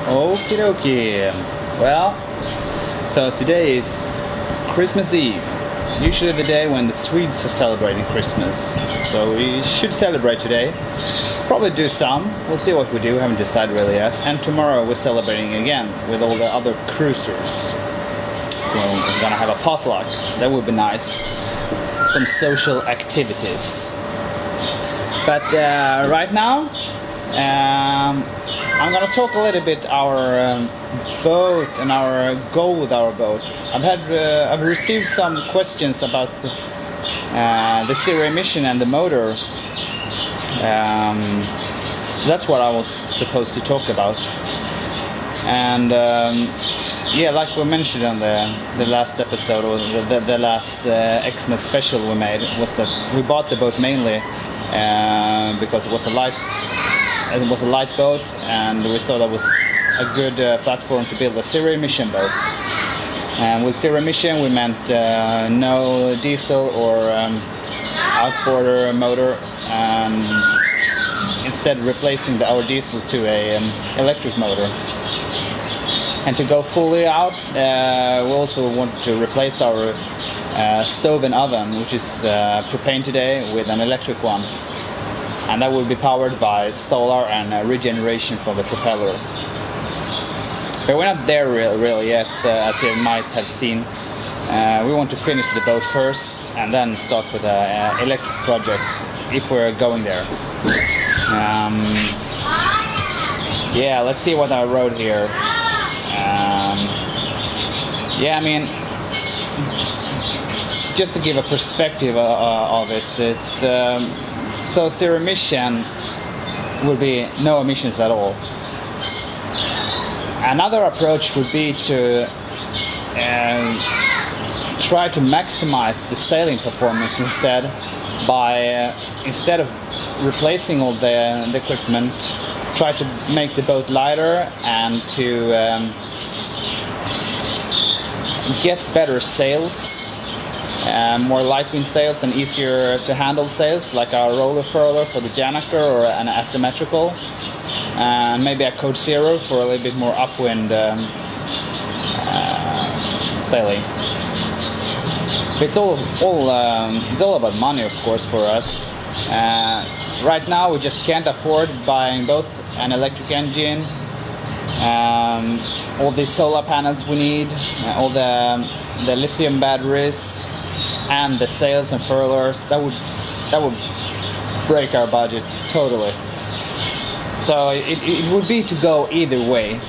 Okie dokie. Well, so today is Christmas Eve. Usually the day when the Swedes are celebrating Christmas. So we should celebrate today. Probably do some. We'll see what we do. Haven't decided really yet. And tomorrow we're celebrating again with all the other cruisers. So we're gonna have a potluck. So that would be nice. Some social activities. But right now, I'm gonna talk a little bit our boat and our goal with our boat. I've received some questions about the zero emission and the motor. So that's what I was supposed to talk about. And yeah, like we mentioned on the last episode, or the last Xmas special we made, was that we bought the boat mainly because it was a light boat, and we thought that was a good platform to build a zero emission boat. And with zero emission we meant no diesel or outboard motor, and instead replacing our diesel to a electric motor. And to go fully out, we also want to replace our stove and oven, which is propane today, with an electric one. And that will be powered by solar and regeneration from the propeller. But we're not there really yet, as you might have seen. We want to finish the boat first and then start with an electric project if we're going there. Yeah, let's see what I wrote here. Yeah, I mean, just to give a perspective of it, it's so zero emission would be no emissions at all. Another approach would be to try to maximize the sailing performance instead, by instead of replacing all the equipment, try to make the boat lighter and to get better sails. More light wind sails and easier to handle sails, like a roller furler for the Jannaker or an asymmetrical, and maybe a Code Zero for a little bit more upwind sailing. But it's all about money, of course, for us. Right now we just can't afford buying both an electric engine, all the solar panels we need, all the lithium batteries, and the sails and furlers. That would break our budget totally. So it would be to go either way.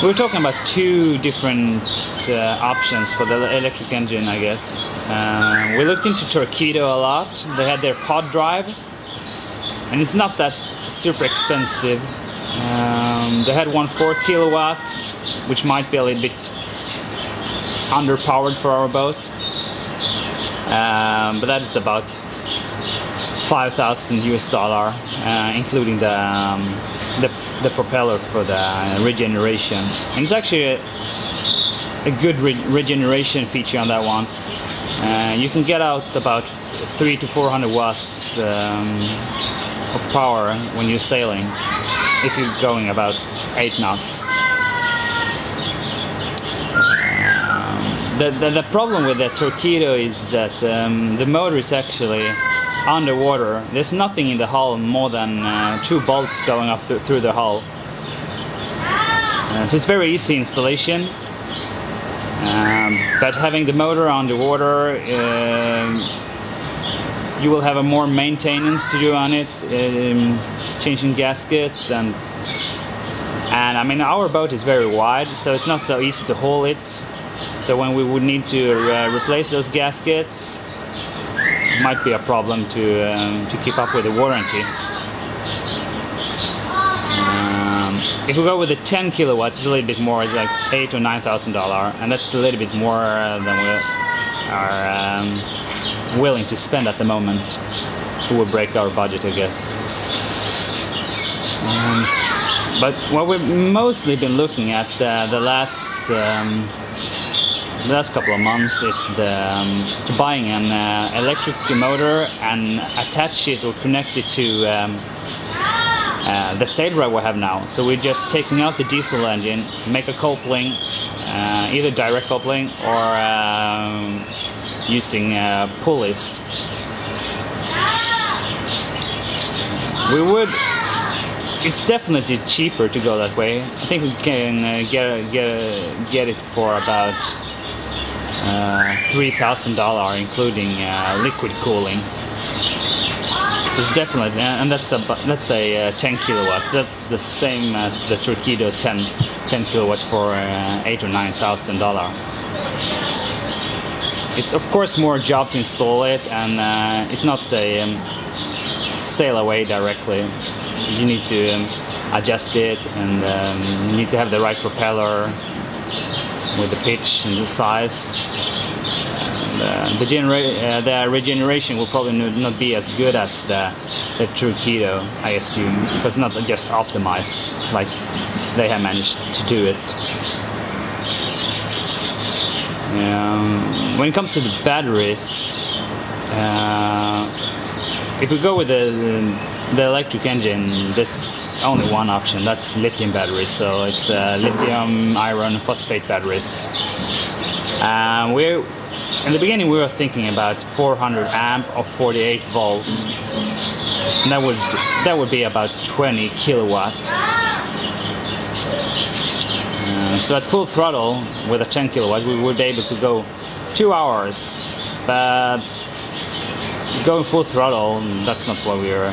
We're talking about two different options for the electric engine, I guess. We looked into Torqeedo a lot. They had their pod drive, and it's not that super expensive. They had one 4 kilowatt, which might be a little bit underpowered for our boat, but that is about $5,000 US, including the propeller for the regeneration. And it's actually a good regeneration feature on that one. You can get out about 300 to 400 watts of power when you're sailing, if you're going about 8 knots. The problem with the Torqeedo is that the motor is actually underwater. There's nothing in the hull more than 2 bolts going up through the hull. So it's very easy installation. But having the motor underwater, you will have a more maintenance to do on it, changing gaskets, and I mean, our boat is very wide, so it's not so easy to haul it. So when we would need to replace those gaskets, it might be a problem to keep up with the warranty. If we go with the 10 kilowatts, it's a little bit more, like $8,000 or $9,000, and that's a little bit more than we are willing to spend at the moment. It would break our budget, I guess. But what we've mostly been looking at the last couple of months is to buying an electric motor and attach it or connect it to the sail drive we have now. So we're just taking out the diesel engine, make a coupling, either direct coupling or using pulleys. It's definitely cheaper to go that way. I think we can get it for about $3,000, including liquid cooling. So it's definitely, and that's a 10 kilowatts. That's the same as the Torqeedo 10 kilowatts for $8,000 or $9,000. It's of course more job to install it, and it's not a sail away directly. You need to adjust it, and you need to have the right propeller with the pitch and the size. And, the regeneration will probably not be as good as the Torqeedo, I assume, because it's not just optimized like they have managed to do it. When it comes to the batteries, if we go with the electric engine, there's only one option. That's lithium batteries. So it's lithium iron phosphate batteries. In the beginning we were thinking about 400 amp or 48 volt, and that would be about 20 kilowatt. So at full throttle with a 10 kilowatt we would be able to go 2 hours, but going full throttle, that's not what we were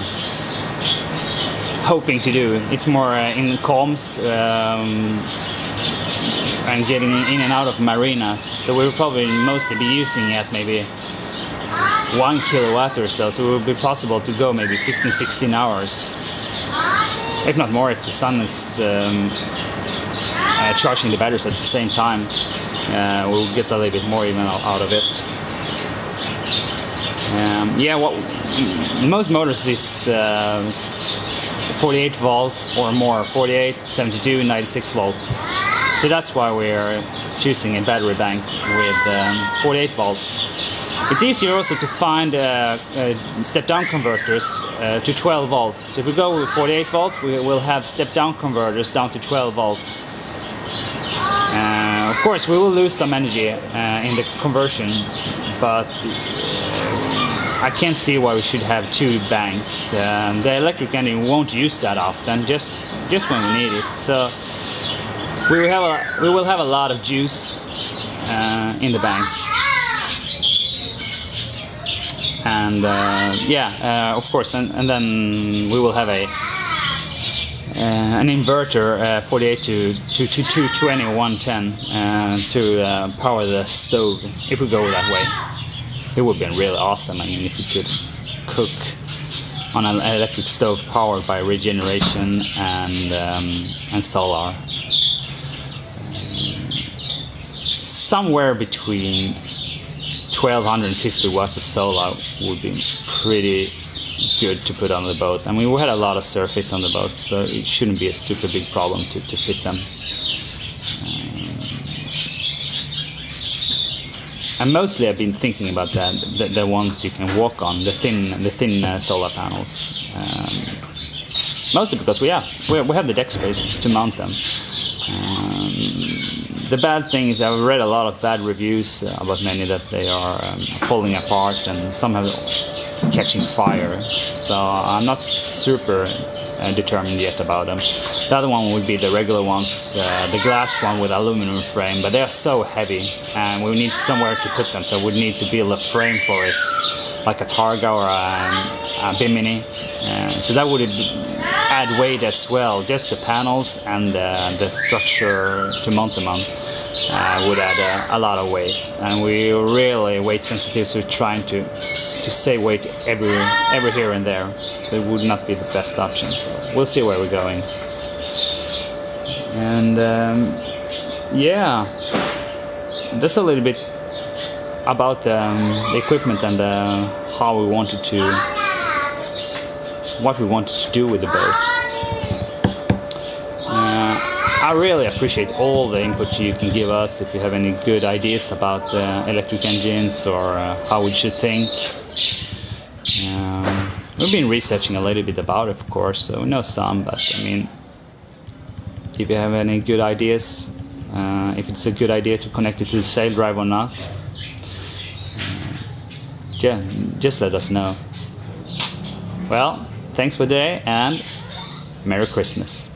hoping to do. It's more in calms and getting in and out of marinas. So we'll probably mostly be using it maybe 1 kilowatt or so. So it will be possible to go maybe 15-16 hours, if not more, if the sun is charging the batteries at the same time. We'll get a little bit more even out of it. Most motors is 48 volt or more, 48, 72, 96 volt. So that's why we're choosing a battery bank with 48 volt. It's easier also to find step-down converters to 12 volt. So if we go with 48 volt, we will have step-down converters down to 12 volt. Of course, we will lose some energy in the conversion, but I can't see why we should have two banks. The electric engine won't use that often, just when we need it. So we will have a lot of juice in the bank. And of course, and then we will have an inverter 48 to 220 or 110 to power the stove if we go that way. It would be really awesome. I mean, if we could cook on an electric stove powered by regeneration and solar. Somewhere between 1250 watts of solar would be pretty good to put on the boat. I mean, we had a lot of surface on the boat, so it shouldn't be a super big problem to fit them. And mostly I've been thinking about the ones you can walk on, the thin solar panels. Mostly because we have the deck space to mount them. The bad thing is I've read a lot of bad reviews about many, that they are falling apart and some have catching fire. So I'm not super determined yet about them. The other one would be the regular ones, the glass one with aluminum frame, but they are so heavy and we need somewhere to put them, so we need to build a frame for it, like a Targa or a Bimini. So that would add weight as well. Just the panels and the structure to mount them on would add a lot of weight, and we're really weight sensitive, so we're trying to save weight every here and there. So it would not be the best option. So we'll see where we're going. And that's a little bit about the equipment and how we wanted to, what we wanted to do with the boat. I really appreciate all the input you can give us. If you have any good ideas about electric engines or how we should think, we we've been researching a little bit about it, of course, so we know some, but I mean, if you have any good ideas, if it's a good idea to connect it to the sail drive or not, yeah, just let us know. Well, thanks for today and Merry Christmas.